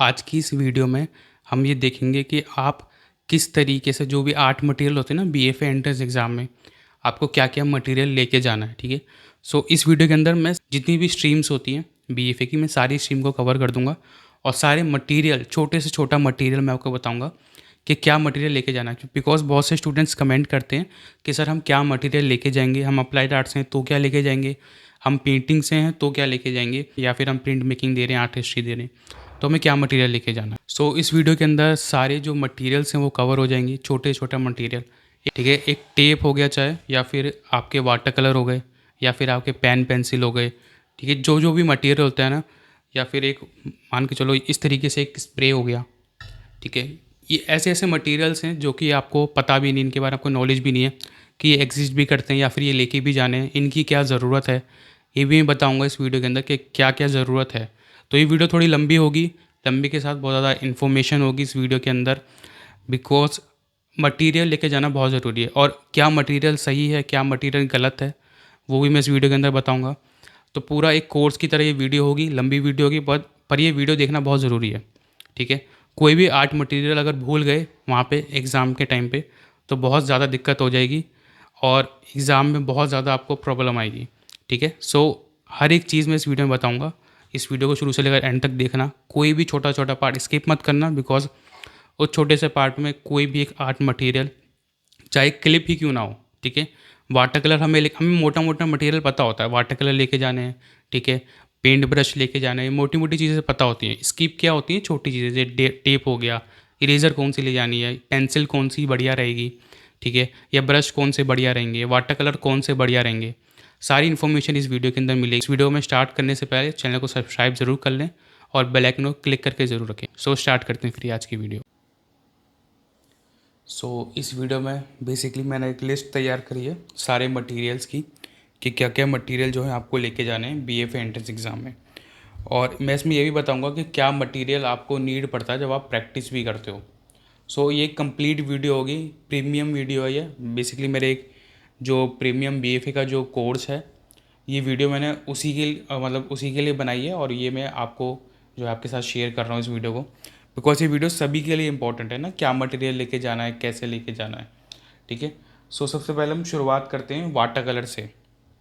आज की इस वीडियो में हम ये देखेंगे कि आप किस तरीके से जो भी आर्ट मटेरियल होते हैं ना बीएफए एंट्रेंस एग्ज़ाम में, आपको क्या-क्या मटेरियल लेके जाना है, ठीक है? सो इस वीडियो के अंदर मैं जितनी भी स्ट्रीम्स होती हैं बीएफए की, मैं सारी स्ट्रीम को कवर कर दूँगा और सारे मटेरियल, छोटे से छोटा मटेरियल मैं आपको बताऊँगा कि क्या मटेरियल लेके जाना है। बिकॉज़ बहुत से स्टूडेंट्स कमेंट करते हैं कि सर हम क्या मटेरियल लेके जाएँगे? हम अप्लाइड आर्ट्स हैं तो क्या लेके जाएँगे? हम पेंटिंग से हैं तो क्या लेके जाएँगे? या फिर हम प्रिंट मेकिंग दे रहे हैं, आर्ट हिस्ट्री दे रहे हैं, तो हमें क्या मटेरियल लेके जाना है। सो इस वीडियो के अंदर सारे जो मटेरियल्स हैं वो कवर हो जाएंगे, छोटे छोटा मटेरियल, ठीक है। एक टेप हो गया चाहे, या फिर आपके वाटर कलर हो गए, या फिर आपके पेन पेंसिल हो गए, ठीक है। जो जो भी मटेरियल होता है ना, या फिर एक मान के चलो इस तरीके से एक स्प्रे हो गया, ठीक है। ये ऐसे ऐसे मटेरियल्स हैं जो कि आपको पता भी नहीं, इनके बारे में आपको नॉलेज भी नहीं है कि ये एग्जिस्ट भी करते हैं या फिर ये लेके भी जाने हैं, इनकी क्या ज़रूरत है, ये भी मैं बताऊंगा इस वीडियो के अंदर कि क्या क्या ज़रूरत है। तो ये वीडियो थोड़ी लंबी होगी, लंबी के साथ बहुत ज़्यादा इन्फॉर्मेशन होगी इस वीडियो के अंदर, बिकॉज मटेरियल लेके जाना बहुत ज़रूरी है। और क्या मटेरियल सही है, क्या मटेरियल गलत है, वो भी मैं इस वीडियो के अंदर बताऊँगा। तो पूरा एक कोर्स की तरह ये वीडियो होगी, लंबी वीडियो होगी बहुत, पर ये वीडियो देखना बहुत ज़रूरी है, ठीक है। कोई भी आर्ट मटेरियल अगर भूल गए वहाँ पे एग्ज़ाम के टाइम पे, तो बहुत ज़्यादा दिक्कत हो जाएगी और एग्ज़ाम में बहुत ज़्यादा आपको प्रॉब्लम आएगी, ठीक है। सो हर एक चीज़ मैं इस वीडियो में बताऊँगा। इस वीडियो को शुरू से लेकर एंड तक देखना, कोई भी छोटा छोटा पार्ट स्किप मत करना, बिकॉज उस छोटे से पार्ट में कोई भी एक आर्ट मटेरियल, चाहे क्लिप ही क्यों ना हो, ठीक है। वाटर कलर हमें मोटा मोटा मटेरियल पता होता है, वाटर कलर लेके जाने हैं, ठीक है। पेंट ब्रश लेके जाने हैं, मोटी मोटी चीज़ें पता होती हैं। स्किप क्या होती हैं, छोटी चीज़ें, जैसे टेप हो गया, इरेज़र कौन सी ले जानी है, पेंसिल कौन सी बढ़िया रहेगी, ठीक है, या ब्रश कौन से बढ़िया रहेंगे, वाटर कलर कौन से बढ़िया रहेंगे, सारी इन्फॉर्मेशन इस वीडियो के अंदर मिलेगी। इस वीडियो में स्टार्ट करने से पहले चैनल को सब्सक्राइब ज़रूर कर लें और बेल आइकन को क्लिक करके ज़रूर रखें। सो स्टार्ट करते हैं फिर आज की वीडियो। इस वीडियो में बेसिकली मैंने एक लिस्ट तैयार करी है सारे मटेरियल्स की, कि क्या क्या मटेरियल जो है आपको लेके जाने हैं बीएफए एंट्रेंस एग्ज़ाम में। और मैं इसमें ये भी बताऊंगा कि क्या मटेरियल आपको नीड पड़ता है जब आप प्रैक्टिस भी करते हो। ये कंप्लीट वीडियो होगी, प्रीमियम वीडियो है ये। बेसिकली मेरे एक जो प्रीमियम बीएफए का जो कोर्स है, ये वीडियो मैंने उसी के मतलब उसी के लिए बनाई है, और ये मैं आपको जो है आपके साथ शेयर कर रहा हूँ इस वीडियो को, बिकॉज ये वीडियो सभी के लिए इंपॉर्टेंट है ना, क्या मटेरियल लेके जाना है, कैसे लेके जाना है, ठीक है। सबसे पहले हम शुरुआत करते हैं वाटर कलर से।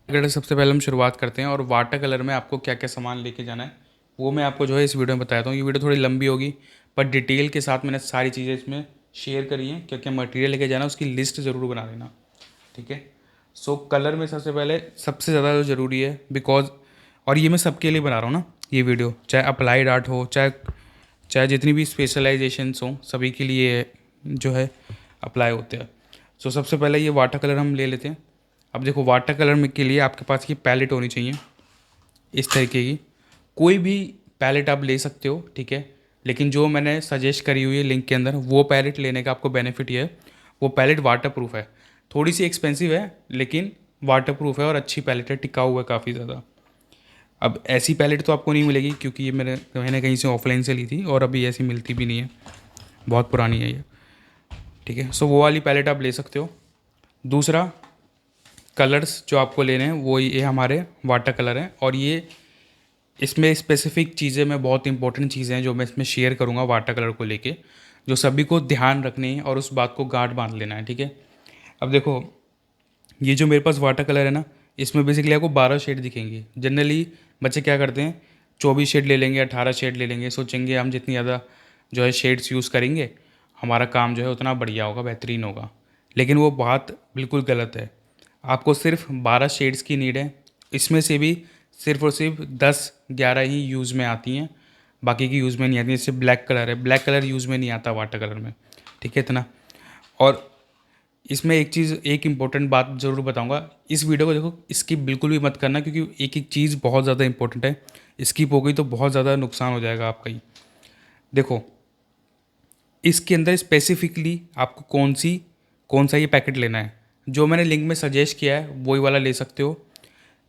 अगर सबसे पहले हम शुरुआत करते हैं और वाटर कलर में आपको क्या क्या सामान लेके जाना है वो मैं आपको जो है इस वीडियो में बताता हूँ। ये वीडियो थोड़ी लंबी होगी, पर डिटेल के साथ मैंने सारी चीज़ें इसमें शेयर करी हैं। क्या क्या मटेरियल लेके जाना है उसकी लिस्ट ज़रूर बना लेना, ठीक है। कलर में सबसे पहले सबसे ज़्यादा जो ज़रूरी है, बिकॉज और ये मैं सबके लिए बना रहा हूँ ना ये वीडियो, चाहे अप्लाइड आर्ट हो, चाहे चाहे जितनी भी स्पेशलाइजेशंस हों, सभी के लिए जो है अप्लाई होते हैं। सबसे पहले ये वाटर कलर हम ले लेते हैं। अब देखो, वाटर कलर में के लिए आपके पास की पैलेट होनी चाहिए इस तरीके की। कोई भी पैलेट आप ले सकते हो, ठीक है, लेकिन जो मैंने सजेस्ट करी हुई है लिंक के अंदर, वो पैलेट लेने का आपको बेनिफिट ये है, वो पैलेट वाटर प्रूफ है। थोड़ी सी एक्सपेंसिव है लेकिन वाटर प्रूफ है और अच्छी पैलेट है, टिकाऊ है काफ़ी ज़्यादा। अब ऐसी पैलेट तो आपको नहीं मिलेगी क्योंकि ये मैंने कहीं से ऑफलाइन से ली थी और अभी ऐसी मिलती भी नहीं है, बहुत पुरानी है ये, ठीक है। वो वाली पैलेट आप ले सकते हो। दूसरा, कलर्स जो आपको लेने हैं वो ये हमारे वाटर कलर हैं, और ये इसमें स्पेसिफिक चीज़ें में बहुत इंपॉर्टेंट चीज़ें हैं जो मैं इसमें शेयर करूँगा वाटर कलर को लेके, जो सभी को ध्यान रखनी है और उस बात को गांठ बांध लेना है, ठीक है। अब देखो, ये जो मेरे पास वाटर कलर है ना, इसमें बेसिकली आपको 12 शेड दिखेंगे। जनरली बच्चे क्या करते हैं, 24 शेड ले लेंगे, 18 शेड ले लेंगे, सोचेंगे हम जितनी ज़्यादा जो है शेड्स यूज़ करेंगे हमारा काम जो है उतना बढ़िया होगा, बेहतरीन होगा। लेकिन वो बात बिल्कुल गलत है। आपको सिर्फ 12 शेड्स की नीड है। इसमें से भी सिर्फ और सिर्फ 10-11 ही यूज़ में आती हैं, बाकी की यूज़ में नहीं आती। जैसे ब्लैक कलर है, ब्लैक कलर यूज़ में नहीं आता वाटर कलर में, ठीक है, इतना। और इसमें एक चीज़, एक इम्पॉर्टेंट बात ज़रूर बताऊंगा। इस वीडियो को देखो, स्किप बिल्कुल भी मत करना, क्योंकि एक एक चीज़ बहुत ज़्यादा इंपॉर्टेंट है। स्किप हो गई तो बहुत ज़्यादा नुकसान हो जाएगा आपका ही। देखो, इसके अंदर स्पेसिफिकली आपको कौन सा ये पैकेट लेना है, जो मैंने लिंक में सजेस्ट किया है वही वाला ले सकते हो।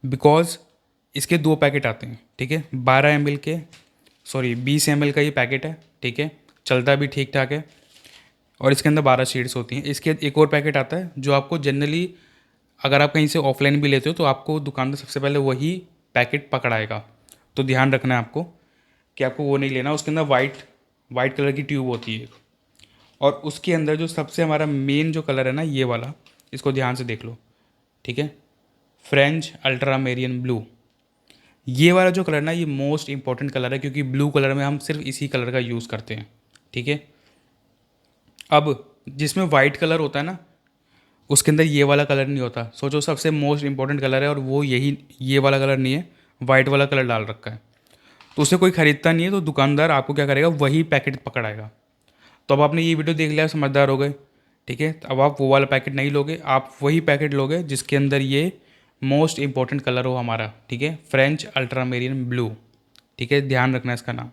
बिकॉज इसके 2 पैकेट आते हैं, ठीक है। 12 ml के, सॉरी 20 ml का ये पैकेट है, ठीक है, चलता भी ठीक ठाक है, और इसके अंदर 12 शेड्स होती हैं। इसके एक और पैकेट आता है जो आपको जनरली, अगर आप कहीं से ऑफलाइन भी लेते हो तो आपको दुकानदार सबसे पहले वही पैकेट पकड़ाएगा। तो ध्यान रखना है आपको कि आपको वो नहीं लेना। उसके अंदर वाइट वाइट कलर की ट्यूब होती है एक। और उसके अंदर जो सबसे हमारा मेन जो कलर है ना, ये वाला, इसको ध्यान से देख लो, ठीक है, फ्रेंच अल्ट्रामेरियन ब्लू। ये वाला जो कलर ना, ये मोस्ट इंपॉर्टेंट कलर है, क्योंकि ब्लू कलर में हम सिर्फ इसी कलर का यूज़ करते हैं, ठीक है। अब जिसमें वाइट कलर होता है ना, उसके अंदर ये वाला कलर नहीं होता। सोचो सबसे मोस्ट इंपॉर्टेंट कलर है और वो यही, ये वाला कलर नहीं है, वाइट वाला कलर डाल रखा है। तो उसे कोई ख़रीदता नहीं है, तो दुकानदार आपको क्या करेगा, वही पैकेट पकड़ाएगा। तो अब आपने ये वीडियो देख लिया, समझदार हो गए, ठीक है। तो अब आप वो वाला पैकेट नहीं लोगे, आप वही पैकेट लोगे जिसके अंदर ये मोस्ट इंपॉर्टेंट कलर हो हमारा, ठीक है, फ्रेंच अल्ट्रामेरियन ब्लू, ठीक है। ध्यान रखना इसका नाम,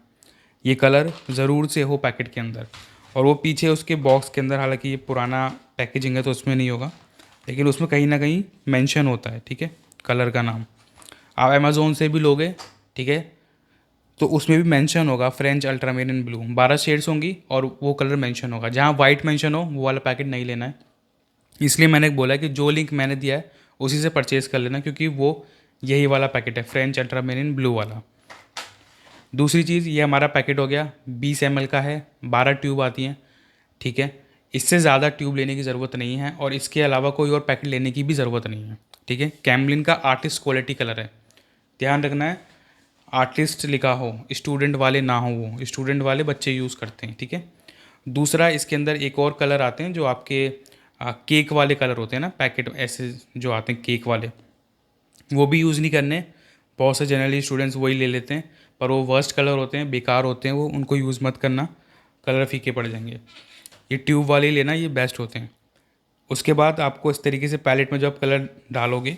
ये कलर ज़रूर से हो पैकेट के अंदर। और वो पीछे उसके बॉक्स के अंदर, हालांकि ये पुराना पैकेजिंग है तो उसमें नहीं होगा, लेकिन उसमें कहीं ना कहीं मेंशन होता है, ठीक है, कलर का नाम। आप अमेज़ोन से भी लोगे, ठीक है, तो उसमें भी मेंशन होगा फ्रेंच अल्ट्रामेरिन ब्लू, 12 शेड्स होंगी और वो कलर मेंशन होगा। जहाँ वाइट मेंशन हो वो वाला पैकेट नहीं लेना है। इसलिए मैंने बोला कि जो लिंक मैंने दिया है उसी से परचेज़ कर लेना, क्योंकि वो यही वाला पैकेट है, फ्रेंच अल्ट्रामेरिन ब्लू वाला। दूसरी चीज़, ये हमारा पैकेट हो गया, 20 ml का है, 12 ट्यूब आती हैं, ठीक है। इससे ज़्यादा ट्यूब लेने की ज़रूरत नहीं है और इसके अलावा कोई और पैकेट लेने की भी ज़रूरत नहीं है, ठीक है। कैमलिन का आर्टिस्ट क्वालिटी कलर है, ध्यान रखना है, आर्टिस्ट लिखा हो, स्टूडेंट वाले ना हो, वो स्टूडेंट वाले बच्चे यूज़ करते हैं, ठीक है। दूसरा, इसके अंदर एक और कलर आते हैं जो आपके केक वाले कलर होते हैं ना, पैकेट ऐसे जो आते हैं केक वाले, वो भी यूज़ नहीं करने। बहुत से जनरली स्टूडेंट्स वही ले लेते हैं, पर वो वर्स्ट कलर होते हैं, बेकार होते हैं, वो उनको यूज़ मत करना, कलर फीके पड़ जाएंगे। ये ट्यूब वाले ही लेना, ये बेस्ट होते हैं। उसके बाद आपको इस तरीके से पैलेट में जब आप कलर डालोगे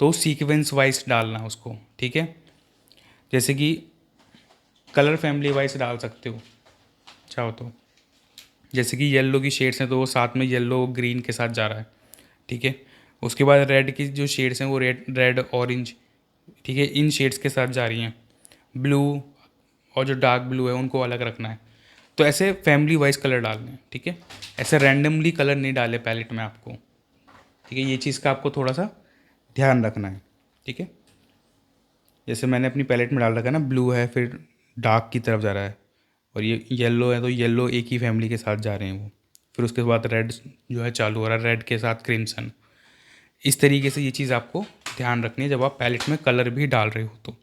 तो सीक्वेंस वाइज डालना उसको, ठीक है। जैसे कि कलर फैमिली वाइज डाल सकते हो चाहो तो। जैसे कि येलो की शेड्स हैं तो वो साथ में येलो ग्रीन के साथ जा रहा है, ठीक है। उसके बाद रेड की जो शेड्स हैं वो रेड रेड ऑरेंज, ठीक है, इन शेड्स के साथ जा रही हैं। ब्लू और जो डार्क ब्लू है उनको अलग रखना है। तो ऐसे फैमिली वाइज कलर डालने हैं, ठीक है। ऐसे रैंडमली कलर नहीं डाले पैलेट में आपको, ठीक है। ये चीज़ का आपको थोड़ा सा ध्यान रखना है, ठीक है। जैसे मैंने अपनी पैलेट में डाल रखा है ना, ब्लू है, फिर डार्क की तरफ जा रहा है, और ये येलो है तो येलो एक ही फैमिली के साथ जा रहे हैं वो। फिर उसके बाद रेड जो है चालू हो रहा है, रेड के साथ क्रिम्सन। इस तरीके से ये चीज़ आपको ध्यान रखनी है जब आप पैलेट में कलर भी डाल रहे हो तो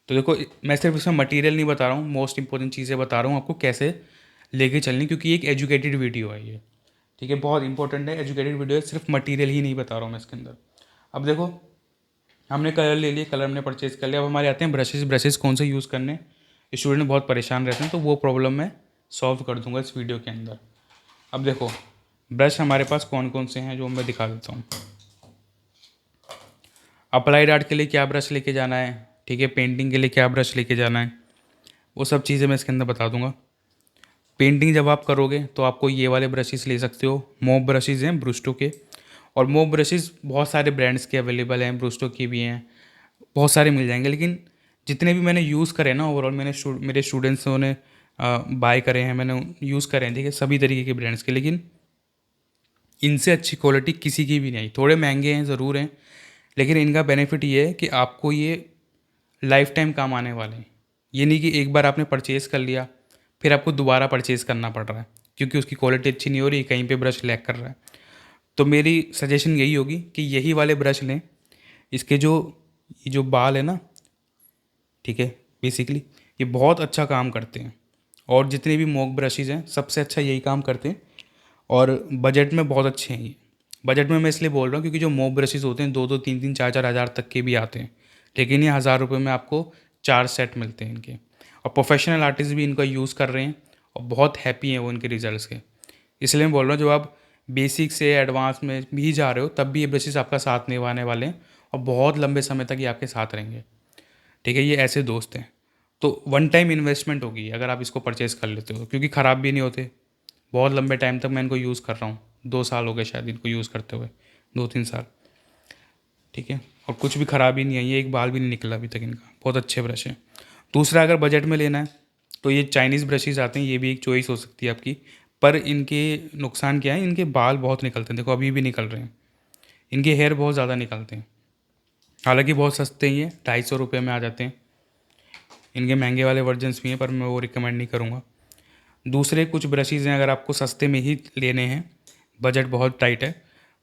देखो, मैं सिर्फ इसमें मटेरियल नहीं बता रहा हूँ, मोस्ट इंपॉर्टेंट चीज़ें बता रहा हूँ आपको कैसे लेके चलनी, क्योंकि एक एजुकेटेड वीडियो है ये, ठीक है, बहुत इंपॉर्टेंट है, एजुकेटेड वीडियो है, सिर्फ मटेरियल ही नहीं बता रहा हूँ मैं इसके अंदर। अब देखो, हमने कलर ले लिए, कलर हमने परचेज़ कर लिया, अब हमारे आते हैं ब्रशेज़। ब्रशेज़ कौन से यूज़ करने, स्टूडेंट बहुत परेशान रहते हैं, तो वो प्रॉब्लम मैं सॉल्व कर दूंगा इस वीडियो के अंदर। अब देखो, ब्रश हमारे पास कौन कौन से हैं जो मैं दिखा देता हूँ। अप्लाइड आर्ट के लिए क्या ब्रश लेके जाना है, ठीक है, पेंटिंग के लिए क्या ब्रश लेके जाना है, वो सब चीज़ें मैं इसके अंदर बता दूंगा। पेंटिंग जब आप करोगे तो आपको ये वाले ब्रशेस ले सकते हो, मॉप ब्रशेज़ हैं ब्रूस्टो के। और मॉप ब्रशेज़ बहुत सारे ब्रांड्स के अवेलेबल हैं, ब्रूस्टो की भी हैं, बहुत सारे मिल जाएंगे। लेकिन जितने भी मैंने यूज़ करे ना, ओवरऑल मेरे स्टूडेंट्सों ने बाय करे हैं, मैंने यूज़ करे हैं, ठीक है, सभी तरीके के ब्रांड्स के, लेकिन इनसे अच्छी क्वालिटी किसी की भी नहीं आई। थोड़े महंगे हैं ज़रूर हैं, लेकिन इनका बेनिफिट ये है कि आपको ये लाइफ टाइम काम आने वाले हैं। ये नहीं कि एक बार आपने परचेज़ कर लिया फिर आपको दोबारा परचेज़ करना पड़ रहा है क्योंकि उसकी क्वालिटी अच्छी नहीं हो रही, कहीं पे ब्रश लैग कर रहा है। तो मेरी सजेशन यही होगी कि यही वाले ब्रश लें। इसके जो ये जो बाल है ना, ठीक है, बेसिकली ये बहुत अच्छा काम करते हैं, और जितने भी मॉक ब्रशेज़ हैं सबसे अच्छा यही काम करते हैं, और बजट में बहुत अच्छे हैं ये। बजट में मैं इसलिए बोल रहा हूँ क्योंकि जो मॉक ब्रशेज़ होते हैं 2-2 3-3 4-4 हज़ार तक के भी आते हैं, लेकिन ये 1000 रुपये में आपको 4 सेट मिलते हैं इनके। और प्रोफेशनल आर्टिस्ट भी इनका यूज़ कर रहे हैं और बहुत हैप्पी हैं वो इनके रिजल्ट्स के। इसलिए मैं बोल रहा हूँ, जब आप बेसिक से एडवांस में भी जा रहे हो तब भी ये ब्रशेज़ आपका साथ निभाने वाले हैं और बहुत लंबे समय तक ये आपके साथ रहेंगे, ठीक है। ये ऐसे दोस्त हैं, तो वन टाइम इन्वेस्टमेंट होगी अगर आप इसको परचेज़ कर लेते हो, क्योंकि ख़राब भी नहीं होते। बहुत लंबे टाइम तक मैं इनको यूज़ कर रहा हूँ, 2 साल हो गए शायद इनको यूज़ करते हुए, 2-3 साल, ठीक है, और कुछ भी ख़राबी नहीं आई है, एक बाल भी नहीं निकला अभी तक इनका। बहुत अच्छे ब्रश हैं। दूसरा, अगर बजट में लेना है तो ये चाइनीज़ ब्रशेज़ आते हैं, ये भी एक चॉइस हो सकती है आपकी। पर इनके नुकसान क्या है, इनके बाल बहुत निकलते हैं, देखो अभी भी निकल रहे हैं, इनके हेयर बहुत ज़्यादा निकलते हैं। हालांकि बहुत सस्ते ही हैं, 250 रुपये में आ जाते हैं। इनके महंगे वाले वर्जन्स भी हैं पर मैं वो रिकमेंड नहीं करूँगा। दूसरे कुछ ब्रशेज़ हैं, अगर आपको सस्ते में ही लेने हैं, बजट बहुत टाइट है,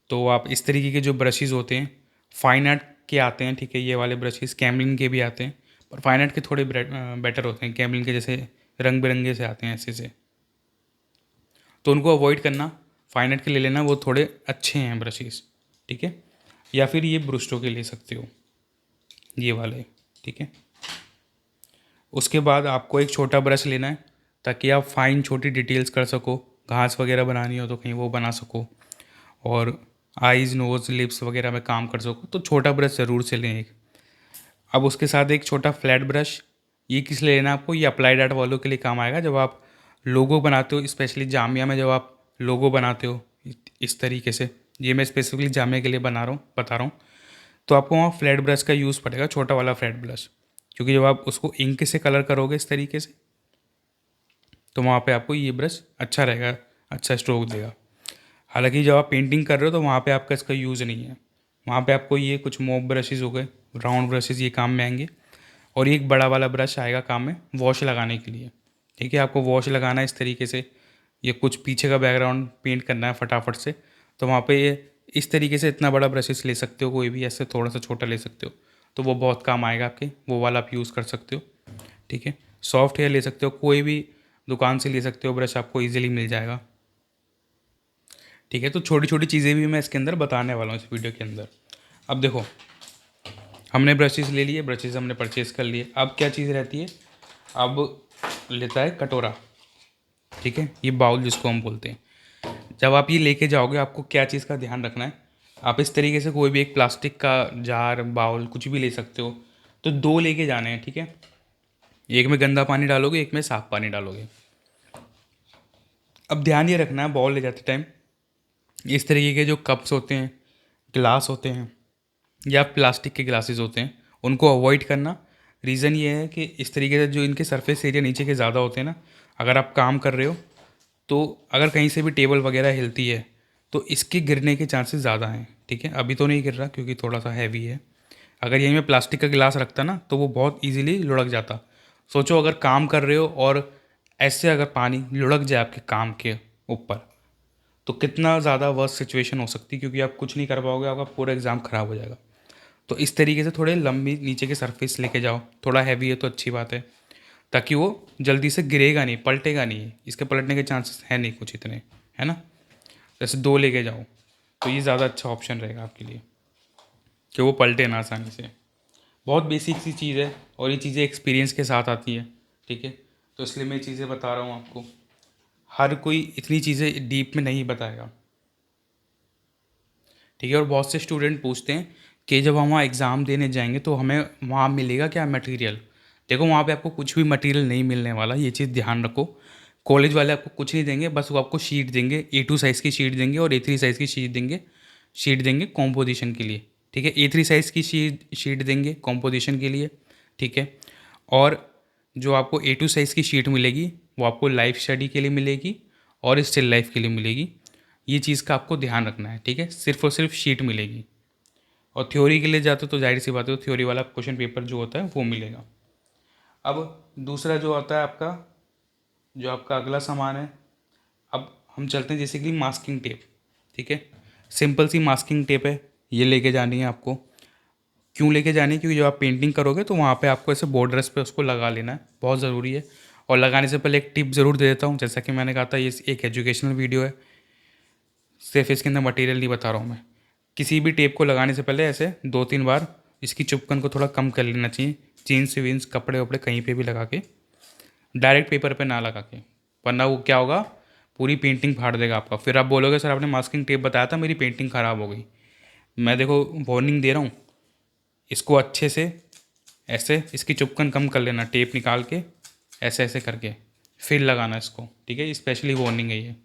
तो आप इस तरीके के जो ब्रशेज़ होते हैं, फाइन आर्ट के आते हैं, ठीक है, ये वाले ब्रशेज़ कैमलिन के भी आते हैं, पर फाइन आर्ट के थोड़े बेटर होते हैं, कैमलिन के जैसे रंग बिरंगे से आते हैं ऐसे से, तो उनको अवॉइड करना, फाइन आर्ट के ले लेना, वो थोड़े अच्छे हैं ब्रशेज़, ठीक है। या फिर ये ब्रुस्टो के ले सकते हो, ये वाले, ठीक है। उसके बाद आपको एक छोटा ब्रश लेना है, ताकि आप फाइन छोटी डिटेल्स कर सको, घास वगैरह बनानी हो तो कहीं वो बना सको, और आईज़ नोज़ लिप्स वगैरह में काम कर सको, तो छोटा ब्रश ज़रूर से लें एक। अब उसके साथ एक छोटा फ्लैट ब्रश, ये किस लिए लेना है आपको, ये अप्लाइड आर्ट वालों के लिए काम आएगा, जब आप लोगो बनाते हो, स्पेशली जामिया में जब आप लोगो बनाते हो इस तरीके से, ये मैं स्पेसिफिकली जामिया के लिए बता रहा हूँ, तो आपको वहाँ फ्लैट ब्रश का यूज़ पड़ेगा, छोटा वाला फ्लैट ब्रश, क्योंकि जब आप उसको इंक से कलर करोगे इस तरीके से, तो वहाँ पे आपको ये ब्रश अच्छा रहेगा, अच्छा स्ट्रोक देगा। हालांकि जब आप पेंटिंग कर रहे हो तो वहाँ पे आपका इसका यूज़ नहीं है, वहाँ पे आपको ये कुछ मॉप ब्रशेज़ हो गए, राउंड ब्रशेज़, ये काम में आएंगे, और ये एक बड़ा वाला ब्रश आएगा काम में वॉश लगाने के लिए, ठीक है। आपको वॉश लगाना है इस तरीके से, ये कुछ पीछे का बैकग्राउंड पेंट करना है फटाफट से, तो वहाँ पे ये इस तरीके से इतना बड़ा ब्रशेस ले सकते हो, कोई भी ऐसे थोड़ा सा छोटा ले सकते हो, तो वो बहुत काम आएगा आपके, वो वाला आप यूज़ कर सकते हो, ठीक है। सॉफ्ट हेयर ले सकते हो, कोई भी दुकान से ले सकते हो, ब्रश आपको ईजिली मिल जाएगा, ठीक है। तो छोटी छोटी चीज़ें भी मैं इसके अंदर बताने वाला हूँ इस वीडियो के अंदर। अब देखो, हमने ब्रशेस ले लिए, ब्रशेस हमने परचेज़ कर लिए, अब क्या चीज़ रहती है, अब लेता है कटोरा, ठीक है, ये बाउल जिसको हम बोलते हैं। जब आप ये लेके जाओगे, आपको क्या चीज़ का ध्यान रखना है, आप इस तरीके से कोई भी एक प्लास्टिक का जार, बाउल, कुछ भी ले सकते हो, तो दो लेके जाने हैं, ठीक है। एक में गंदा पानी डालोगे, एक में साफ पानी डालोगे। अब ध्यान ये रखना है, बाउल ले जाते टाइम इस तरीके के जो कप्स होते हैं, ग्लास होते हैं, या प्लास्टिक के ग्लासेस होते हैं, उनको अवॉइड करना। रीज़न ये है कि इस तरीके से जो इनके सरफेस एरिया नीचे के ज़्यादा होते हैं ना, अगर आप काम कर रहे हो तो अगर कहीं से भी टेबल वगैरह हिलती है तो इसके गिरने के चांसेस ज़्यादा हैं, ठीक है। अभी तो नहीं गिर रहा क्योंकि थोड़ा सा हैवी है, अगर यहीं में प्लास्टिक का गिलास रखता ना तो वो बहुत इजीली लुढ़क जाता। सोचो अगर काम कर रहे हो और ऐसे अगर पानी लुढ़क जाए आपके काम के ऊपर, तो कितना ज़्यादा वर्स्ट सिचुएशन हो सकती है, क्योंकि आप कुछ नहीं कर पाओगे, आपका पूरा एग्ज़ाम ख़राब हो जाएगा। तो इस तरीके से थोड़े लंबी नीचे के सरफेस लेके जाओ, थोड़ा हैवी है तो अच्छी बात है, ताकि वो जल्दी से गिरेगा नहीं, पलटेगा नहीं, इसके पलटने के चांसेस है नहीं कुछ इतने, है ना। जैसे दो लेके जाओ तो ये ज़्यादा अच्छा ऑप्शन रहेगा आपके लिए, कि वो पलटे ना आसानी से। बहुत बेसिक सी चीज़ है, और ये चीज़ें एक्सपीरियंस के साथ आती है, ठीक है। तो इसलिए मैं चीज़ें बता रहा हूँ आपको, हर कोई इतनी चीज़ें डीप में नहीं बताएगा, ठीक है। और बहुत से स्टूडेंट पूछते हैं कि जब हम वहाँ एग्ज़ाम देने जाएंगे तो हमें वहाँ मिलेगा क्या मटेरियल। देखो, वहाँ पे आपको कुछ भी मटेरियल नहीं मिलने वाला, ये चीज़ ध्यान रखो। कॉलेज वाले आपको कुछ नहीं देंगे, बस वो आपको शीट देंगे, A2 साइज़ की शीट देंगे और A3 साइज़ की शीट देंगे कॉम्पोजिशन के लिए, ठीक है। A3 साइज़ की शीट देंगे कॉम्पोजिशन के लिए, ठीक है। और जो आपको A2 साइज़ की शीट मिलेगी वो आपको लाइफ स्टडी के लिए मिलेगी और स्टिल लाइफ के लिए मिलेगी। ये चीज़ का आपको ध्यान रखना है, ठीक है। सिर्फ और सिर्फ शीट मिलेगी, और थ्योरी के लिए जाते हो तो जाहिर सी बात है, थ्योरी वाला क्वेश्चन पेपर जो होता है वो मिलेगा। अब दूसरा जो आता है आपका, जो आपका अगला सामान है, अब हम चलते हैं जैसे कि मास्किंग टेप, ठीक है। सिंपल सी मास्किंग टेप है, ये लेके जानी है आपको। क्यों लेके जानी है, क्योंकि जब आप पेंटिंग करोगे तो वहाँ पे आपको ऐसे बॉर्डर्स पे उसको लगा लेना है, बहुत ज़रूरी है। और लगाने से पहले एक टिप ज़रूर दे देता हूँ, जैसा कि मैंने कहा था ये एक एजुकेशनल वीडियो है, सिर्फ इसके अंदर मटेरियल नहीं बता रहा हूँ मैं। किसी भी टेप को लगाने से पहले ऐसे 2-3 बार इसकी चुपकन को थोड़ा कम कर लेना चाहिए, जीन्स वीन्स कपड़े वपड़े कहीं पे भी लगा के, डायरेक्ट पेपर पे ना लगा के, वरना वो क्या होगा, पूरी पेंटिंग फाड़ देगा आपका। फिर आप बोलोगे सर आपने मास्किंग टेप बताया था, मेरी पेंटिंग ख़राब हो गई। मैं देखो वार्निंग दे रहा हूँ, इसको अच्छे से ऐसे इसकी चुपकन कम कर लेना, टेप निकाल के ऐसे ऐसे करके फिर लगाना इसको, ठीक है। स्पेशली वार्निंग है ये।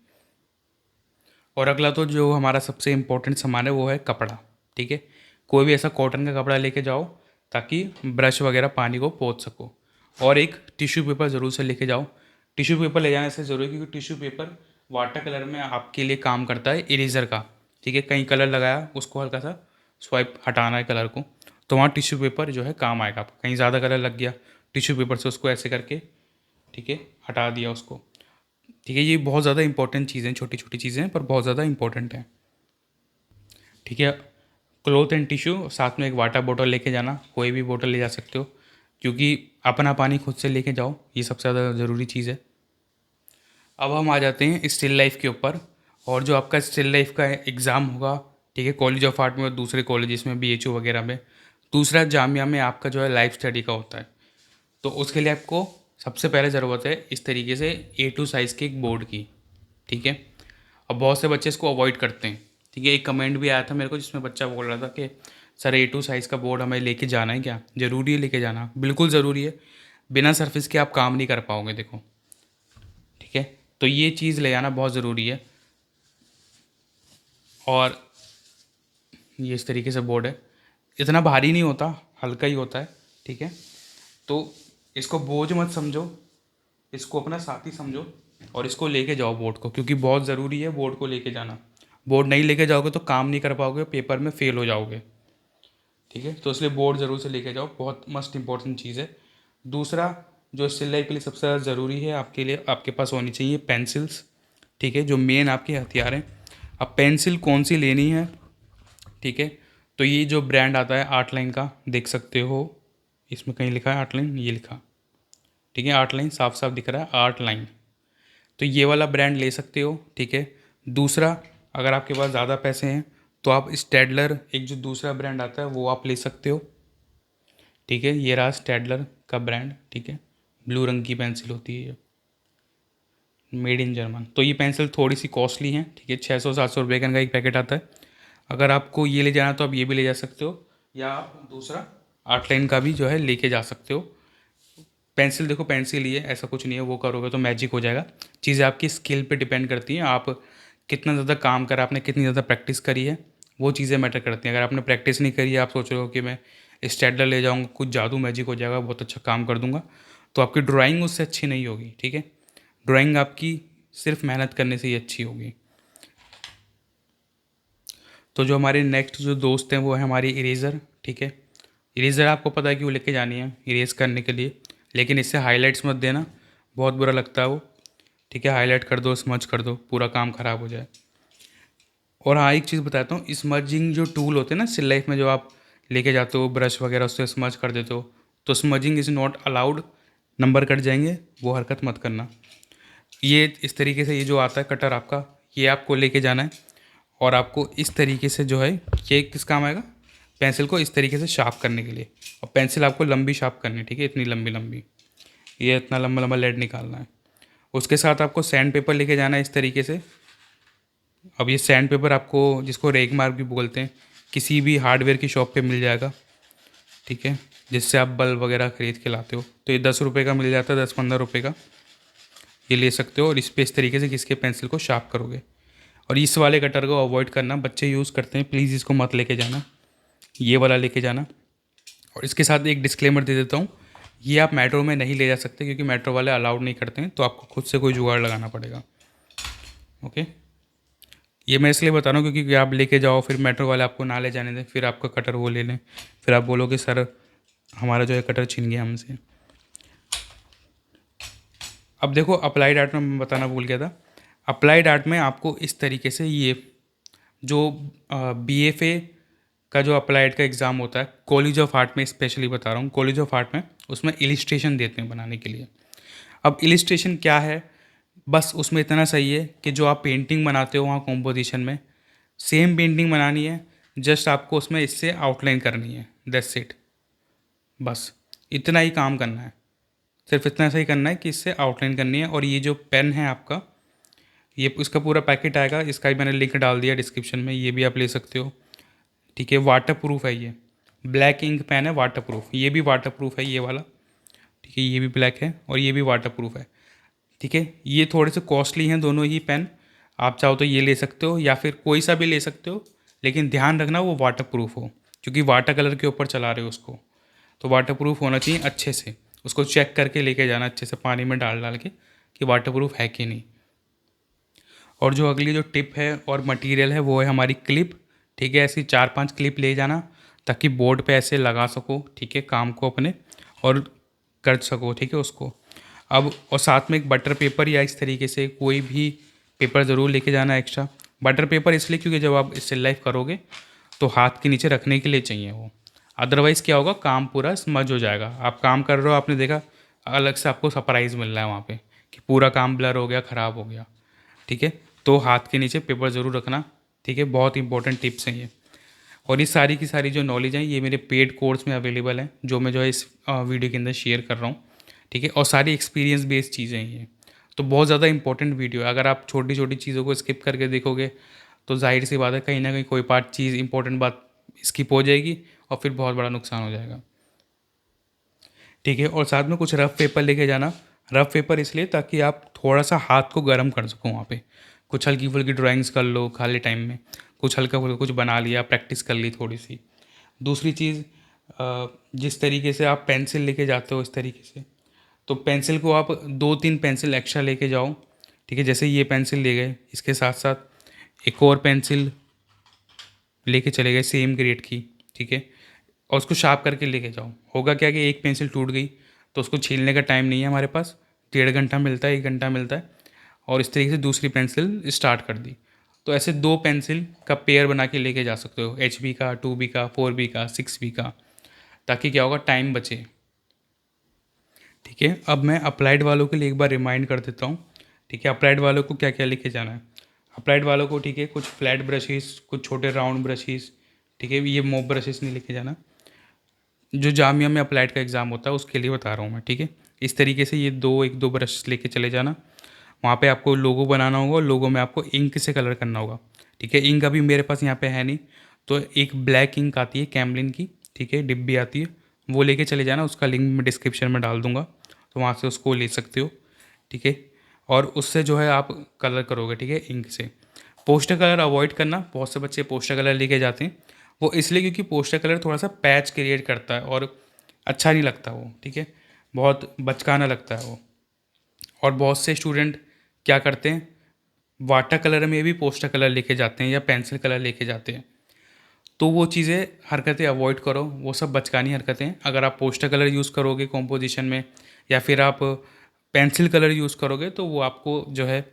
और अगला तो जो हमारा सबसे इम्पोर्टेंट सामान है वो है कपड़ा, ठीक है। कोई भी ऐसा कॉटन का कपड़ा लेके जाओ ताकि ब्रश वगैरह पानी को पोंछ सको। और एक टिश्यू पेपर ज़रूर से लेके जाओ। टिश्यू पेपर ले जाने से ज़रूरी है, क्योंकि टिश्यू पेपर वाटर कलर में आपके लिए काम करता है इरेज़र का, ठीक है। कहीं कलर लगाया, उसको हल्का सा स्वाइप हटाना है कलर को, तो वहाँ टिश्यू पेपर जो है काम आएगा आपको। कहीं ज़्यादा कलर लग गया, टिश्यू पेपर से उसको ऐसे करके, ठीक है, हटा दिया उसको। ठीक है, ये बहुत ज़्यादा इंपॉर्टेंट चीज़ें हैं, छोटी छोटी चीज़ें हैं पर बहुत ज़्यादा इंपॉर्टेंट है। ठीक है, क्लोथ एंड टिश्यू, साथ में एक वाटर बॉटल लेके जाना, कोई भी बॉटल ले जा सकते हो, क्योंकि अपना पानी खुद से लेके जाओ, ये सबसे ज़्यादा ज़रूरी चीज़ है। अब हम आ जाते हैं स्टिल लाइफ के ऊपर। और जो आपका स्टिल लाइफ का एग्ज़ाम होगा, ठीक है, कॉलेज ऑफ आर्ट में और दूसरे कॉलेजेस में, BHU वगैरह में, दूसरा जामिया में आपका जो है लाइफ स्टडी का होता है। तो उसके लिए आपको सबसे पहले ज़रूरत है इस तरीके से A2 साइज़ के एक बोर्ड की। ठीक है, अब बहुत से बच्चे इसको अवॉइड करते हैं। ठीक है, एक कमेंट भी आया था मेरे को जिसमें बच्चा बोल रहा था कि सर A2 साइज़ का बोर्ड हमें लेके जाना है क्या? ज़रूरी है लेके जाना? बिल्कुल ज़रूरी है, बिना सरफेस के आप काम नहीं कर पाओगे, देखो। ठीक है, तो ये चीज़ ले आना बहुत ज़रूरी है। और ये इस तरीके से बोर्ड है, इतना भारी नहीं होता, हल्का ही होता है। ठीक है, तो इसको बोझ मत समझो, इसको अपना साथी समझो और इसको लेके जाओ बोर्ड को, क्योंकि बहुत ज़रूरी है बोर्ड को लेके जाना। बोर्ड नहीं लेके जाओगे तो काम नहीं कर पाओगे, पेपर में फेल हो जाओगे। ठीक है, तो इसलिए बोर्ड ज़रूर से लेके जाओ, बहुत मस्ट इंपॉर्टेंट चीज़ है। दूसरा, जो स्टिल लाइफ के लिए सबसे ज़्यादा ज़रूरी है आपके लिए, आपके पास होनी चाहिए पेंसिल्स। ठीक है, जो मेन आपके हथियार हैं। अब पेंसिल कौन सी लेनी है? ठीक है, तो ये जो ब्रांड आता है आर्ट लाइन का, देख सकते हो, इसमें कहीं लिखा है आर्ट लाइन, ये लिखा। ठीक है, आर्ट लाइन साफ साफ दिख रहा है, आर्ट लाइन। तो ये वाला ब्रांड ले सकते हो। ठीक है, दूसरा, अगर आपके पास ज़्यादा पैसे हैं तो आप स्टेडलर, एक जो दूसरा ब्रांड आता है वो आप ले सकते हो। ठीक है, ये रहा स्टेडलर का ब्रांड। ठीक है, ब्लू रंग की पेंसिल होती है ये, मेड इन जर्मन। तो ये पेंसिल थोड़ी सी कॉस्टली है। ठीक है, 600-700 रुपये का इनका एक पैकेट आता है। अगर आपको ये ले जाना तो आप ये भी ले जा सकते हो, या आप दूसरा आर्ट लाइन का भी जो है लेके जा सकते हो। पेंसिल देखो, पेंसिल ही है, ऐसा कुछ नहीं है वो करोगे तो मैजिक हो जाएगा। चीज़ें आपकी स्किल पे डिपेंड करती हैं, आप कितना ज़्यादा काम करा, आपने कितनी ज़्यादा प्रैक्टिस करी है, वो चीज़ें मैटर करती हैं। अगर आपने प्रैक्टिस नहीं करी है, आप सोच रहे हो कि मैं स्टेडलर ले जाऊँगा, कुछ जादू मैजिक हो जाएगा, बहुत अच्छा काम कर दूंगा, तो आपकी ड्राइंग उससे अच्छी नहीं होगी। ठीक है, ड्राइंग आपकी सिर्फ मेहनत करने से ही अच्छी होगी। तो जो हमारे नेक्स्ट जो दोस्त हैं वो है हमारी इरेज़र। ठीक है, इरेज़र आपको पता है क्यों लेके जानी है, इरेज़ करने के लिए, लेकिन इससे हाइलाइट्स मत देना, बहुत बुरा लगता है वो। ठीक है, हाईलाइट कर दो, स्मज कर दो, पूरा काम ख़राब हो जाए। और हाँ, एक चीज़ बताता हूँ, स्मजिंग जो टूल होते हैं ना स्टिल लाइफ में, जो आप लेके जाते हो ब्रश वगैरह, उससे स्मज कर देते हो, तो smudging is not allowed, number cut जाएंगे, वो हरकत मत करना। ये इस तरीके से, ये जो आता है कटर आपका, ये आपको लेके जाना है, और आपको इस तरीके से जो है, ये किस काम आएगा, पेंसिल को इस तरीके से शार्प करने के लिए। और पेंसिल आपको लंबी शार्प करनी है। ठीक है, इतनी लंबी लंबी, ये इतना लंबा लंबा लेड निकालना है। उसके साथ आपको सैंड पेपर लेके जाना है इस तरीके से। अब ये सैंड पेपर आपको, जिसको रेग मार्क भी बोलते हैं, किसी भी हार्डवेयर की शॉप पे मिल जाएगा। ठीक है, जिससे आप बल्ब वगैरह ख़रीद के लाते हो, तो ये 10 रुपये का मिल जाता है, 10-15 रुपये का, ये ले सकते हो। और इस पे इस तरीके से किसके पेंसिल को शार्प करोगे। और इस वाले कटर को अवॉइड करना, बच्चे यूज़ करते हैं, प्लीज़ इसको मत लेके जाना, ये वाला लेके जाना। और इसके साथ एक डिस्क्लेमर दे देता हूँ, ये आप मेट्रो में नहीं ले जा सकते, क्योंकि मेट्रो वाले अलाउड नहीं करते हैं, तो आपको खुद से कोई जुगाड़ लगाना पड़ेगा। ओके, ये मैं इसलिए बता रहा हूँ क्योंकि आप लेके जाओ, फिर मेट्रो वाले आपको ना ले जाने दें, फिर आपका कटर वो ले लें, फिर आप बोलोगे सर हमारा जो है कटर छीन गया हमसे। अब देखो, अप्लाइड आर्ट में मैं बताना भूल गया था, अप्लाइड आर्ट में आपको इस तरीके से, ये जो BFA का जो अप्लाइड का एग्ज़ाम होता है, कॉलेज ऑफ आर्ट में स्पेशली बता रहा हूँ, कॉलेज ऑफ आर्ट में उसमें इलिस्ट्रेशन देते हैं बनाने के लिए। अब इलिस्ट्रेशन क्या है, बस उसमें इतना सही है कि जो आप पेंटिंग बनाते हो वहाँ कॉम्पोजिशन में, सेम पेंटिंग बनानी है, जस्ट आपको उसमें इससे आउटलाइन करनी है, दैट्स इट। बस इतना ही काम करना है, सिर्फ इतना सही करना है कि इससे आउटलाइन करनी है। और ये जो पेन है आपका, ये इसका पूरा पैकेट आएगा, इसका भी मैंने लिंक डाल दिया डिस्क्रिप्शन में, ये भी आप ले सकते हो। ठीक है, वाटर प्रूफ है ये, ब्लैक इंक पेन है, वाटर प्रूफ, ये भी वाटर प्रूफ है ये वाला। ठीक है, ये भी ब्लैक है और ये भी वाटर प्रूफ है। ठीक है, ये थोड़े से कॉस्टली हैं दोनों ही पेन, आप चाहो तो ये ले सकते हो या फिर कोई सा भी ले सकते हो, लेकिन ध्यान रखना वो वाटर प्रूफ हो, क्योंकि वाटर कलर के ऊपर चला रहे हो उसको, तो वाटर प्रूफ होना चाहिए अच्छे से। उसको चेक करके लेके जाना अच्छे से, पानी में डाल डाल के, कि वाटर प्रूफ है कि नहीं। और जो अगली जो टिप है और मटेरियल है वो है हमारी क्लिप। ठीक है, ऐसी 4-5 क्लिप ले जाना, ताकि बोर्ड पे ऐसे लगा सको, ठीक है, काम को अपने, और कर सको। ठीक है, उसको अब और साथ में एक बटर पेपर या इस तरीके से कोई भी पेपर ज़रूर लेके जाना एक्स्ट्रा। बटर पेपर इसलिए क्योंकि जब आप स्टिल लाइफ करोगे तो हाथ के नीचे रखने के लिए चाहिए वो, अदरवाइज़ क्या होगा, काम पूरा स्मज हो जाएगा। आप काम कर रहे हो, आपने देखा अलग से आपको सरप्राइज़ मिल रहा है वहाँ पे कि पूरा काम ब्लर हो गया, ख़राब हो गया। ठीक है, तो हाथ के नीचे पेपर ज़रूर रखना। ठीक है, बहुत इंपॉर्टेंट टिप्स हैं ये। और ये सारी की सारी जो नॉलेज है ये मेरे पेड कोर्स में अवेलेबल है, जो मैं जो है इस वीडियो के अंदर शेयर कर रहा हूँ। ठीक है, और सारी एक्सपीरियंस बेस्ड चीज़ें हैं ये, तो बहुत ज़्यादा इंपॉर्टेंट वीडियो है। अगर आप छोटी छोटी चीज़ों को स्किप करके देखोगे तो जाहिर सी बात है कहीं ना कहीं कोई पार्ट चीज़ इंपॉर्टेंट बात स्किप हो जाएगी और फिर बहुत बड़ा नुकसान हो जाएगा। ठीक है, और साथ में कुछ रफ पेपर लेके जाना। रफ पेपर इसलिए ताकि आप थोड़ा सा हाथ को गर्म कर सको वहाँ पे, कुछ हल्की फुल्की ड्राइंग्स कर लो खाली टाइम में, कुछ हल्का फुल्का कुछ बना लिया, प्रैक्टिस कर ली थोड़ी सी। दूसरी चीज़, जिस तरीके से आप पेंसिल लेके जाते हो इस तरीके से, तो पेंसिल को आप 2-3 पेंसिल एक्स्ट्रा लेके जाओ। ठीक है, जैसे ये पेंसिल ले गए, इसके साथ साथ एक और पेंसिल लेके चले गए सेम ग्रेड की। ठीक है, और उसको शार्प करके लेके जाओ। होगा क्या कि एक पेंसिल टूट गई तो उसको छीलने का टाइम नहीं है हमारे पास, 1.5 घंटा मिलता है, 1 घंटा मिलता है, और इस तरीके से दूसरी पेंसिल स्टार्ट कर दी। तो ऐसे 2 पेंसिल का पेयर बना के लेके जा सकते हो, HB का, 2B का, 4B का, 6B का, ताकि क्या होगा, टाइम बचे। ठीक है, अब मैं अप्लाइड वालों के लिए एक बार रिमाइंड कर देता हूँ। ठीक है, अप्लाइड वालों को क्या क्या लेके जाना है। अप्लाइड वालों को, ठीक है, कुछ फ्लैट ब्रशेस, कुछ छोटे राउंड ब्रशेस। ठीक है, ये मोब ब्रशेस नहीं लेके जाना, जो जामिया में अप्लाइड का एग्ज़ाम होता है उसके लिए बता रहा हूँ मैं। ठीक है, इस तरीके से ये एक दो ब्रश लेके चले जाना। वहाँ पे आपको लोगो बनाना होगा और लोगो में आपको इंक से कलर करना होगा। ठीक है, इंक अभी मेरे पास यहाँ पे है नहीं, तो एक ब्लैक इंक आती है कैमलिन की, ठीक है, डिब्बी आती है, वो लेके चले जाना। उसका लिंक मैं डिस्क्रिप्शन में डाल दूँगा, तो वहाँ से उसको ले सकते हो। ठीक है, और उससे जो है आप कलर करोगे। ठीक है, इंक से। पोस्टर कलर अवॉइड करना, बहुत से बच्चे पोस्टर कलर लेके जाते हैं, वो इसलिए क्योंकि पोस्टर कलर थोड़ा सा पैच क्रिएट करता है और अच्छा नहीं लगता वो। ठीक है, बहुत बचकाना लगता है वो। और बहुत से स्टूडेंट क्या करते हैं, वाटर कलर में भी पोस्टर कलर लेके जाते हैं या पेंसिल कलर लेके जाते हैं, तो वो चीज़ें हरकतें अवॉइड करो, वो सब बचकानी हरकतें हैं। अगर आप पोस्टर कलर यूज़ करोगे कॉम्पोजिशन में या फिर आप पेंसिल कलर यूज़ करोगे तो वो आपको जो है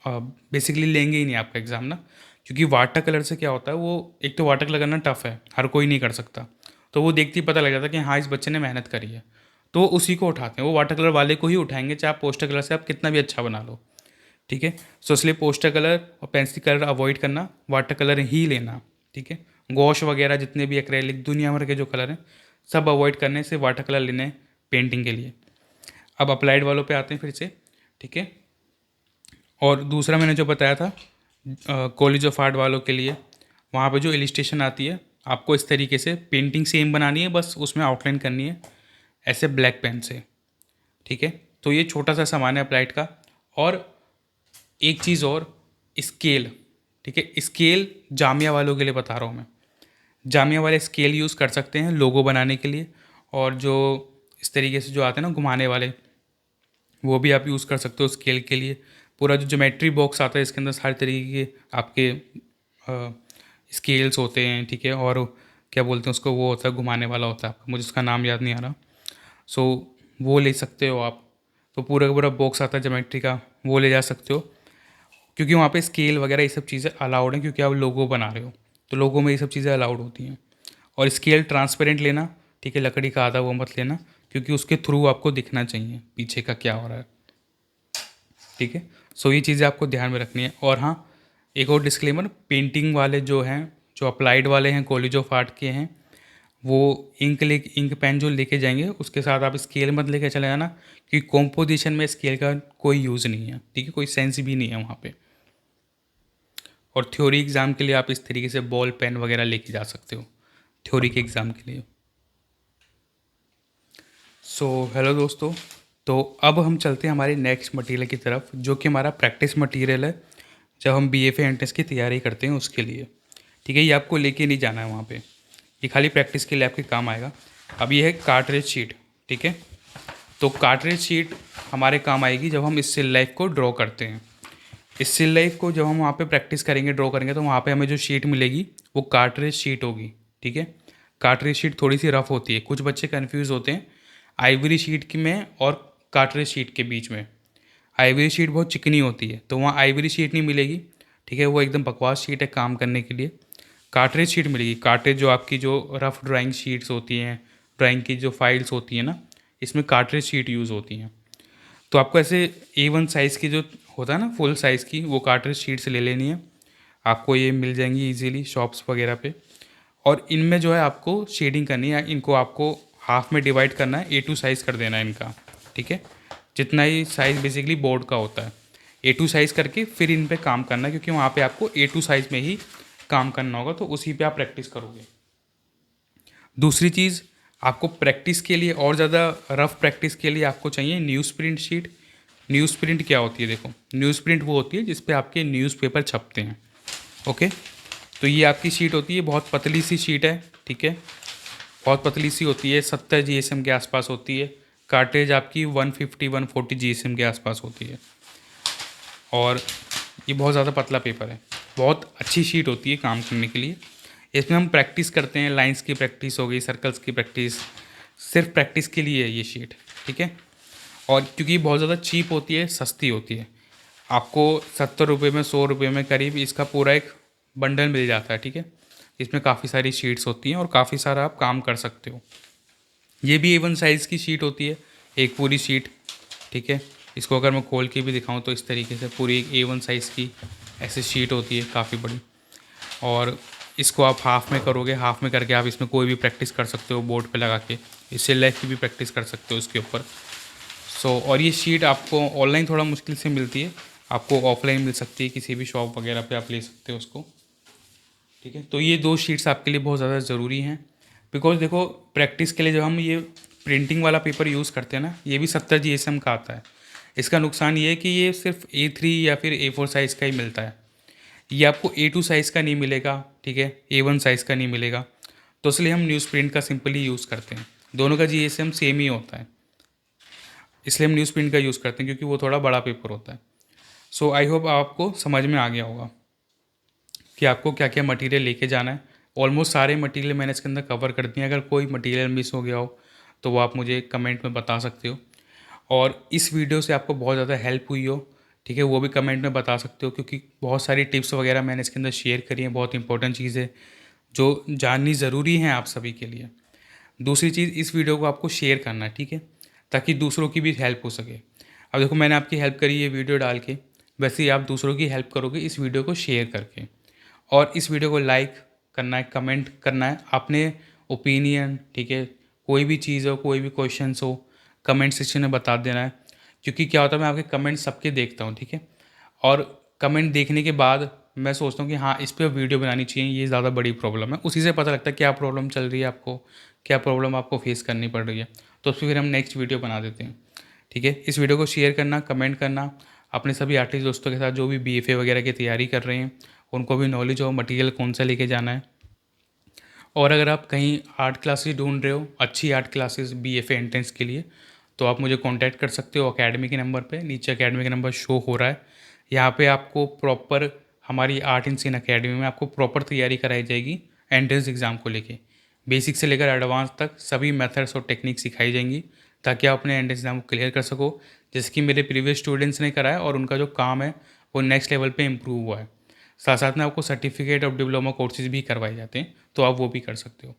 बेसिकली लेंगे ही नहीं आपका एग्ज़ाम ना। क्योंकि वाटर कलर से क्या होता है, वो एक तो वाटर कलर करना टफ़ है, हर कोई नहीं कर सकता, तो वो देखते ही पता लग जाता है कि हाँ इस बच्चे ने मेहनत करी है, तो उसी को उठाते हैं, वो वाटर कलर वाले को ही उठाएंगे, चाहे आप पोस्टर कलर से आप कितना भी अच्छा बना लो। ठीक है, सो इसलिए पोस्टर कलर और पेंसिल कलर अवॉइड करना, वाटर कलर ही लेना। ठीक है, गॉश वगैरह जितने भी एक्रेलिक दुनिया भर के जो कलर हैं सब अवॉइड करने से वाटर कलर लेने हैं पेंटिंग के लिए। अब अप्लाइड वालों पे आते हैं फिर से। ठीक है, और दूसरा मैंने जो बताया था कॉलेज ऑफ आर्ट वालों के लिए, वहाँ पे जो इलिस्ट्रेशन आती है, आपको इस तरीके से पेंटिंग सेम बनानी है, बस उसमें आउटलाइन करनी है ऐसे ब्लैक पेन से। ठीक है, तो ये छोटा सा सामान है अप्लाइड का। और एक चीज़ और, स्केल। ठीक है, स्केल जामिया वालों के लिए बता रहा हूँ मैं। जामिया वाले स्केल यूज़ कर सकते हैं लोगो बनाने के लिए, और जो इस तरीके से जो आते हैं ना घुमाने वाले, वो भी आप यूज़ कर सकते हो स्केल के लिए। पूरा जो ज्योमेट्री बॉक्स आता है इसके अंदर सारे तरीके के आपके स्केल्स होते हैं। ठीक है, और क्या बोलते हैं उसको, वो होता है घुमाने वाला होता है आपका, मुझे उसका नाम याद नहीं आ रहा। सो वो ले सकते हो आप, तो पूरा का पूरा बॉक्स आता है ज्योमेट्री का, वो ले जा सकते हो। क्योंकि वहाँ पे स्केल वगैरह ये सब चीज़ें अलाउड हैं, क्योंकि आप लोगो बना रहे हो, तो लोगों में ये सब चीज़ें अलाउड होती हैं। और स्केल ट्रांसपेरेंट लेना। ठीक है, लकड़ी का आधा वो मत लेना, क्योंकि उसके थ्रू आपको दिखना चाहिए पीछे का क्या हो रहा है। ठीक है, सो ये चीज़ें आपको ध्यान में रखनी है। और हाँ, एक और डिस्क्लेमर, पेंटिंग वाले जो हैं, जो अप्लाइड वाले हैं, कॉलेज ऑफ आर्ट के हैं, वो इंक पेन जो लेके जाएंगे उसके साथ आप स्केल मत लेके चले जाना, क्योंकि कॉम्पोजिशन में स्केल का कोई यूज़ नहीं है। ठीक है, कोई सेंस भी नहीं है वहाँ पे। और थ्योरी एग्ज़ाम के लिए आप इस तरीके से बॉल पेन वगैरह लेके जा सकते हो थ्योरी के एग्ज़ाम के लिए। सो हेलो दोस्तों, तो अब हम चलते हैं हमारे नेक्स्ट मटेरियल की तरफ, जो कि हमारा प्रैक्टिस मटेरियल है जब हम BFA एंट्रेंस की तैयारी करते हैं उसके लिए। ठीक है, ये आपको लेके नहीं जाना है वहाँ पे, ये खाली प्रैक्टिस के लिए आपके काम आएगा। अब ये है कार्ट्रेज शीट। ठीक है, तो कार्ट्रेज शीट हमारे काम आएगी जब हम स्टिल लाइफ को ड्रॉ करते हैं। स्टिल लाइफ को जब हम वहाँ पे प्रैक्टिस करेंगे, ड्रॉ करेंगे, तो वहाँ पे हमें जो शीट मिलेगी वो कार्ट्रेज शीट होगी। ठीक है, कार्ट्रेज शीट थोड़ी सी रफ होती है, कुछ बच्चे कन्फ्यूज़ होते हैं आइवरी शीट की में और कार्ट्रेज शीट के बीच में। आइवरी शीट बहुत चिकनी होती है, तो वहाँ आइवरी शीट नहीं मिलेगी, ठीक है, वो एकदम बकवास शीट है काम करने के लिए। कार्ट्रेज शीट मिलेगी। कार्ट्रेज जो आपकी जो रफ ड्राइंग शीट्स होती हैं, ड्राइंग की जो फाइल्स होती हैं ना, इसमें कार्ट्रेज शीट यूज़ होती हैं। तो आपको ऐसे A1 साइज़ की जो होता है ना फुल साइज़ की, वो कार्ट्रेज शीट से ले लेनी है। आपको ये मिल जाएंगी इजीली शॉप्स वगैरह पे। और इनमें जो है आपको शेडिंग करनी है, इनको आपको हाफ में डिवाइड करना है, A2 साइज़ कर देना है इनका, ठीक है, जितना ही साइज़ बेसिकली बोर्ड का होता है। A2 साइज़ करके फिर इन पे काम करना है, क्योंकि वहाँ पे आपको A2 साइज़ में ही काम करना होगा, तो उसी पे आप प्रैक्टिस करोगे। दूसरी चीज़, आपको प्रैक्टिस के लिए और ज़्यादा रफ प्रैक्टिस के लिए आपको चाहिए news print sheet. News print क्या होती है? देखो, न्यूज़ प्रिंट वो होती है जिस पे आपके न्यूज़पेपर छपते हैं। ओके, तो ये आपकी शीट होती है, बहुत पतली सी शीट है, ठीक है, बहुत पतली सी होती है, 70 GSM के आसपास होती है। कार्टेज आपकी 150-140 GSM के आसपास होती है, और ये बहुत ज़्यादा पतला पेपर है, बहुत अच्छी शीट होती है काम करने के लिए। इसमें हम प्रैक्टिस करते हैं, लाइंस की प्रैक्टिस हो गई, सर्कल्स की प्रैक्टिस, सिर्फ प्रैक्टिस के लिए है ये शीट, ठीक है। और क्योंकि ये बहुत ज़्यादा चीप होती है, सस्ती होती है, आपको 70 रुपये में, 100 रुपये में करीब इसका पूरा एक बंडल मिल जाता है, ठीक है। इसमें काफ़ी सारी शीट्स होती हैं और काफ़ी सारा आप काम कर सकते हो। ये भी A1 साइज़ की शीट होती है, एक पूरी शीट, ठीक है। इसको अगर मैं खोल के भी दिखाऊं तो इस तरीके से पूरी एक A1 साइज़ की ऐसी शीट होती है, काफ़ी बड़ी। और इसको आप हाफ़ में करोगे, हाफ़ में करके आप इसमें कोई भी प्रैक्टिस कर सकते हो बोर्ड पे लगा के, इससे लेफ़्ट की भी प्रैक्टिस कर सकते हो उसके ऊपर। और ये शीट आपको ऑनलाइन थोड़ा मुश्किल से मिलती है, आपको ऑफलाइन मिल सकती है, किसी भी शॉप वगैरह पे आप ले सकते हो उसको, ठीक है। तो ये 2 शीट्स आपके लिए बहुत ज़्यादा ज़रूरी हैं, बिकॉज देखो प्रैक्टिस के लिए जब हम ये प्रिंटिंग वाला पेपर यूज़ करते हैं ना, ये भी 70 GSM का आता है। इसका नुकसान ये है कि ये सिर्फ A3 या फिर A4 साइज़ का ही मिलता है, ये आपको A2 साइज़ का नहीं मिलेगा, ठीक है, A1 साइज़ का नहीं मिलेगा। तो इसलिए हम न्यूज़ प्रिंट का सिंपली यूज़ करते हैं, दोनों का GSM सेम ही होता है, इसलिए हम न्यूज़ प्रिंट का यूज़ करते हैं, क्योंकि वो थोड़ा बड़ा पेपर होता है। सो आई होप आपको समझ में आ गया होगा कि आपको क्या क्या मटेरियल लेके जाना है। ऑलमोस्ट सारे मटेरियल मैंने इसके अंदर कवर कर दिए हैं। अगर कोई मटेरियल मिस हो गया हो तो वो आप मुझे कमेंट में बता सकते हो, और इस वीडियो से आपको बहुत ज़्यादा हेल्प हुई हो, ठीक है, वो भी कमेंट में बता सकते हो, क्योंकि बहुत सारी टिप्स वगैरह मैंने इसके अंदर शेयर करी हैं, बहुत इंपॉर्टेंट चीज़ें जो जाननी ज़रूरी हैं आप सभी के लिए। दूसरी चीज़, इस वीडियो को आपको शेयर करना है, ठीक है, ताकि दूसरों की भी हेल्प हो सके। अब देखो, मैंने आपकी हेल्प करी ये वीडियो डाल के, वैसे ही आप दूसरों की हेल्प करोगे इस वीडियो को शेयर करके। और इस वीडियो को लाइक करना है, कमेंट करना है, अपने ओपिनियन, ठीक है, कोई भी चीज़ हो, कोई भी क्वेश्चंस हो, कमेंट सेक्शन में बता देना है। क्योंकि क्या होता है, मैं आपके कमेंट सबके देखता हूँ, ठीक है, और कमेंट देखने के बाद मैं सोचता हूँ कि हाँ, इस पर वीडियो बनानी चाहिए, ये ज़्यादा बड़ी प्रॉब्लम है। उसी से पता लगता है क्या प्रॉब्लम चल रही है आपको, क्या प्रॉब्लम आपको फेस करनी पड़ रही है, तो उस पर फिर हम नेक्स्ट वीडियो बना देते हैं, ठीक है। इस वीडियो को शेयर करना, कमेंट करना, अपने सभी आर्टिस्ट दोस्तों के साथ जो भी BFA वगैरह की तैयारी कर रहे हैं, उनको भी नॉलेज हो मटेरियल कौन सा लेके जाना है। और अगर आप कहीं आर्ट क्लासेस ढूंढ रहे हो, अच्छी आर्ट क्लासेस BFA एंट्रेंस के लिए, तो आप मुझे कांटेक्ट कर सकते हो अकेडमी के नंबर पे। नीचे अकेडमी का नंबर शो हो रहा है, यहाँ पे आपको प्रॉपर हमारी आर्ट इन सीन अकेडमी में आपको प्रॉपर तैयारी कराई जाएगी एंट्रेंस एग्ज़ाम को लेके। बेसिक से लेकर एडवांस तक सभी मेथड्स और टेक्निक सिखाई जाएंगी, ताकि आप अपने एंट्रेंस एग्ज़ाम को क्लियर कर सको, जैसे कि मेरे प्रीवियस स्टूडेंट्स ने करा है, और उनका जो काम है वो नेक्स्ट लेवल पे इम्प्रूव हुआ है। साथ साथ में आपको सर्टिफिकेट और डिप्लोमा कोर्सेज भी करवाए जाते हैं, तो आप वो भी कर सकते हो।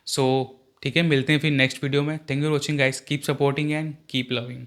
सो ठीक है, मिलते हैं फिर नेक्स्ट वीडियो में। Thank you for watching guys, keep supporting and keep loving.